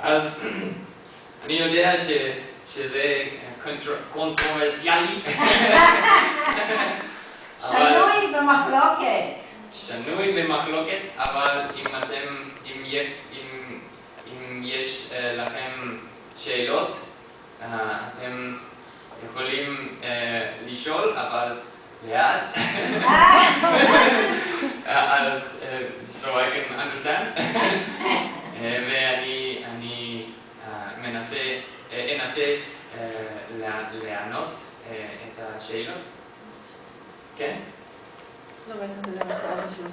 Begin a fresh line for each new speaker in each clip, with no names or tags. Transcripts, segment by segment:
אז אני יודע שזה קונטרוברסיאלי.
שנוי במחלוקת.
שנוי במחלוקת, אבל אם יש לכם שאלות, אתם יכולים לשאול, אבל לאט. אז, so I can understand. ואני אנסה לענות את השאלות. כן?
לא, בעצם זה דבר מאוד חשוב.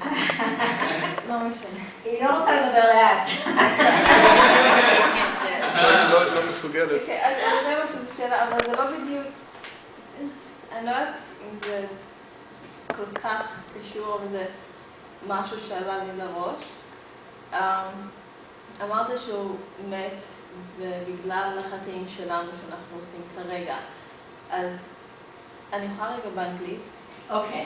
לא משנה.
היא לא רוצה לדבר לאט.
לא מסוגלת.
אז אני יודע שזו שאלה, אבל זה לא בדיוק... אני לא יודעת אם זה כל כך קשור, אבל זה משהו שעלה לי לראש. אמרת שהוא מת ובגלל החטאים שלנו שאנחנו עושים כרגע. אז אני יכולה רגע באנגלית.
Okay.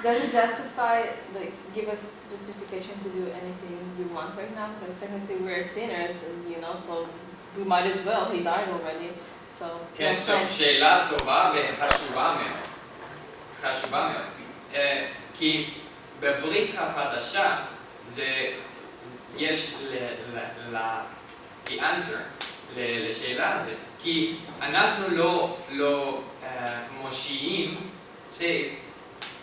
Does it justify, like, give us justification to do anything we want right now? Because technically we're sinners, you know, so we might as well. He died already, so...
כן, שאלה טובה וחשובה מאוד. חשובה מאוד. כי בברית החדשה יש the answer לשאלה הזאת. כי אנחנו לא מושיעים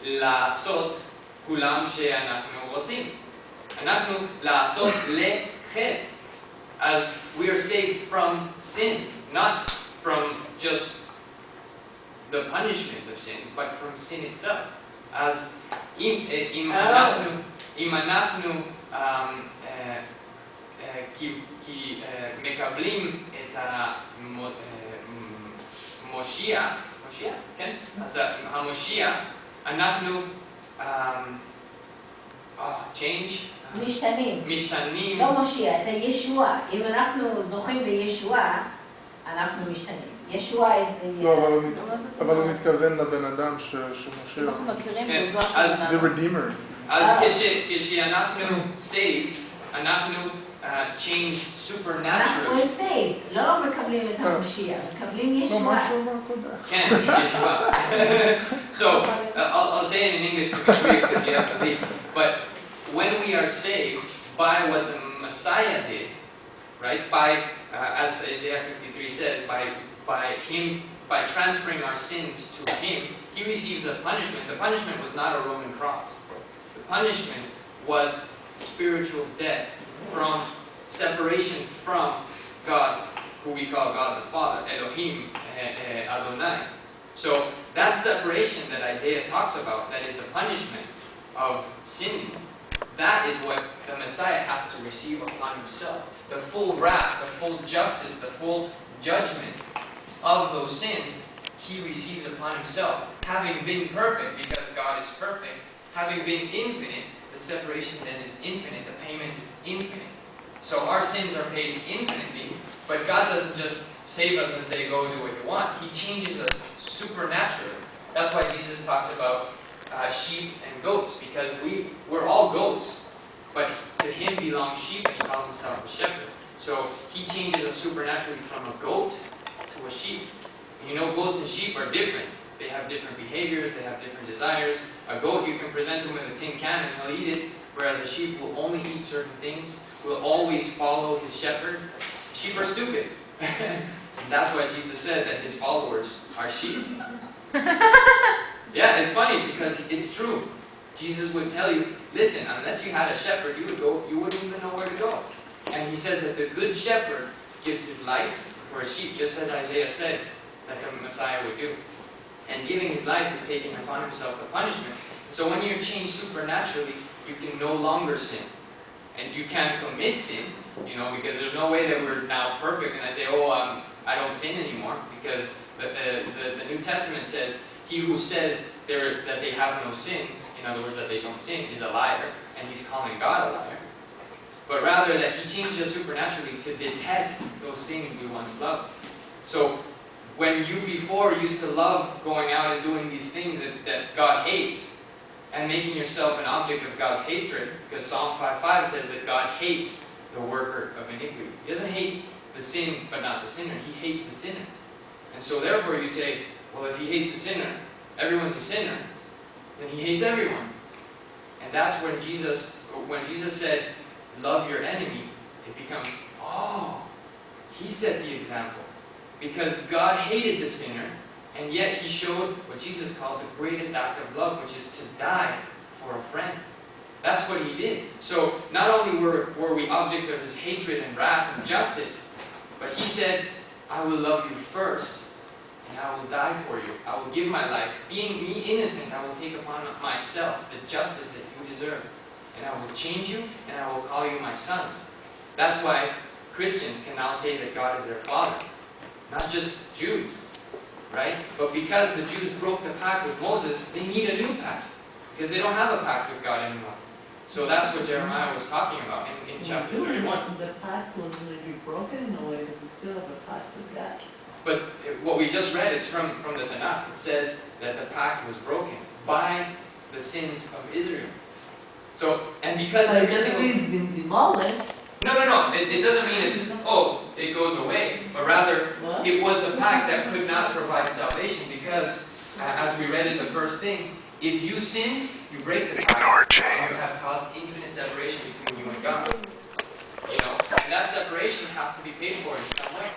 לעשות כולם שאנחנו רוצים. אנחנו לעשות לחטא. As we are saved from sin, not from just the punishment of sin, but from sin itself. אז אם אנחנו מקבלים את המושיע, כן? אז המושיע, אנחנו משתנים.
לא מושיע, זה ישוע. אם אנחנו זוכים בישוע, אנחנו משתנים. ישוע is the...
לא, אבל הוא מתכוון לבן אדם שמושיע.
אנחנו מכירים
כן,
בזאת.
אז
The Redeemer.
אז כשאנחנו saved, אנחנו change supernaturally.
אנחנו saved, לא מקבלים את המושיע, מקבלים ישוע.
כן, ישוע. So, I'll say it in English because you have to leave. But when we are saved by what the Messiah did, right? By, as Isaiah 53 says, by transferring our sins to Him, He receives a punishment. The punishment was not a Roman cross. The punishment was spiritual death, from separation from God, who we call God the Father, Elohim, Adonai. So that separation that Isaiah talks about, that is the punishment of sinning, that is what the Messiah has to receive upon himself. The full wrath, the full justice, the full judgment of those sins, he receives upon himself. Having been perfect, because God is perfect, having been infinite, the separation then is infinite, the payment is infinite. So our sins are paid infinitely, but God doesn't just save us and say, go do what you want. He changes us supernaturally. That's why Jesus talks about sheep and goats, because we're all goats, but to Him belong sheep, and He calls Himself a shepherd. So He changes us supernaturally from a goat to a sheep. And you know, goats and sheep are different. They have different behaviors, they have different desires. A goat, you can present him with a tin can and he'll eat it, whereas a sheep will only eat certain things, will always follow his shepherd. Sheep are stupid. And that's why Jesus said that His followers are sheep. Yeah, it's funny because it's true. Jesus would tell you, listen, unless you had a shepherd, you wouldn't even know where to go. And He says that the good shepherd gives his life for a sheep, just as Isaiah said that the Messiah would do. And giving His life is taking upon Himself the punishment. So when you're changed supernaturally, you can no longer sin. And you can't commit sin, you know, because there's no way that we're now perfect and I say, oh, I don't sin anymore, because the New Testament says, he who says that they have no sin, in other words, that they don't sin, is a liar, and he's calling God a liar. But rather that He changes us supernaturally to detest those things we once loved. So when you before used to love going out and doing these things that God hates, and making yourself an object of God's hatred, because Psalm 5:5 says that God hates the worker of iniquity. He hate the sin but not the sinner. He hates the sinner. And so therefore you say, well, if he hates the sinner, everyone's a sinner, then he hates everyone. And that's when Jesus said, love your enemy, it becomes, oh, he set the example. Because God hated the sinner, and yet he showed what Jesus called the greatest act of love, which is to die for a friend. That's what he did. So not only were we objects of his hatred and wrath and justice, but he said, I will love you first, and I will die for you. I will give my life. Being me innocent, I will take upon myself the justice that you deserve. And I will change you, and I will call you my sons. That's why Christians can now say that God is their Father. Not just Jews, right? But because the Jews broke the pact with Moses, they need a new pact. Because they don't have a pact with God anymore. So that's what Jeremiah was talking about in chapter 31.
The pact was already broken in a way, but we still have a pact with God.
But what we just read, it's from the tanach. It says that the pact was broken by the sins of Israel. So, and because
So it
every
doesn't
single...
mean it's been demolished.
No. It doesn't mean it's, it goes away. But rather,
What?
it was a pact that could not provide salvation because, as we read in the first thing, if you sin, you break the pact, and you have caused infinite separation between you and God. You know, and that separation has to be paid for in some way.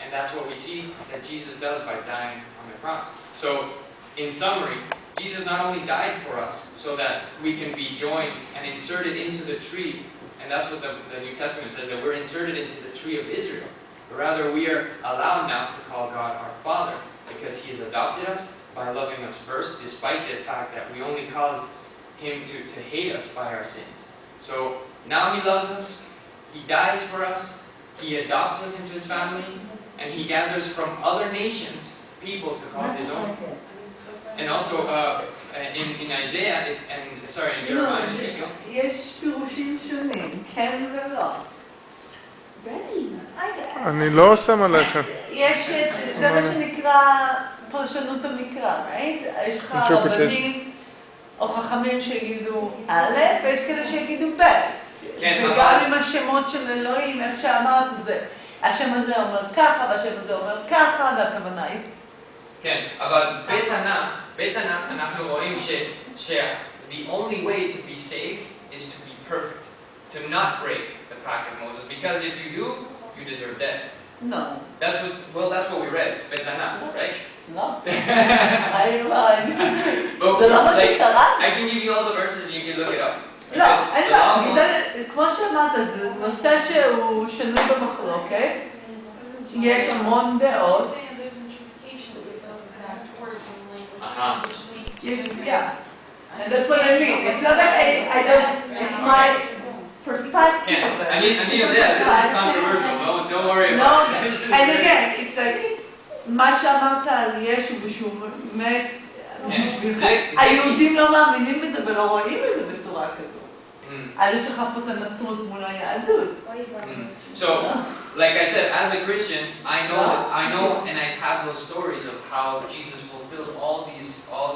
And that's what we see that Jesus does by dying on the cross. So, in summary, Jesus not only died for us so that we can be joined and inserted into the tree, and that's what the New Testament says, that we're inserted into the tree of Israel. But rather, we are allowed now to call God our Father because he has adopted us by loving us first, despite the fact that we only caused him to hate us by our sins. So now he loves us, he dies for us, he adopts us into his family, and he gathers from other nations people to call his own. And also in Isaiah, in Jeremiah and Ezekiel.
יש פירושים שונים, כן ולא.
אני לא שם עליכם.
יש, זה מה שנקרא פרשנות המקרא, right? יש לך רבנים או חכמים שיגידו א', ויש כאלה שיגידו ב'. וגם עם השמות של אלוהים, איך שאמרת את זה. השם הזה אומר ככה, והשם הזה אומר ככה, והכוונה היא.
כן, אבל בתנ"ך אנחנו רואים the only way to be saved is to be perfect, to not break the pact of Moses, because if you do, you deserve death.
No.
That's what we read, בתנ"ך, right?
No.
I can give you all the verses, you can look it up.
לא, אין בעיה, כמו שאמרת, זה נושא שהוא שנוי במחלוקת, יש המון דעות. Yes, and that's what I mean. It's not like I don't, it's my perspective.
I need a death, this is controversial, don't worry about it.
No, and again, it's like, מה שאמרת על ישו ושהוא מת בשבילך, היהודים לא מאמינים בזה ולא רואים את זה בצורה כזאת. אז יש לך פה את הנצרות מול היהדות.
So, like I said, as a Christian, I know and I have those stories of how Jesus fulfilled all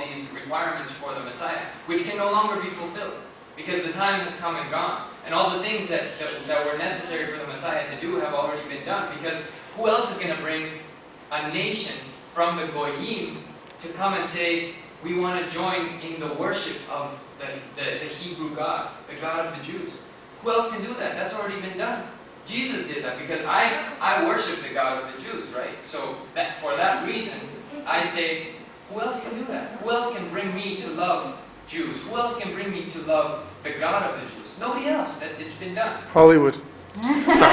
these requirements for the Messiah, which can no longer be fulfilled because the time has come and gone, and all the things that were necessary for the Messiah to do have already been done. Because who else is going to bring a nation from the Goyim to come and say, we want to join in the worship of the Hebrew God, the God of the Jews? Who else can do that? That's already been done. Jesus did that because I worship the God of the Jews, right? So for that reason, I say, who else can do that? Who else can bring me to love Jews? Who else can bring me to love the God of the Jews? Nobody else. It's been done.
Hollywood. Stop.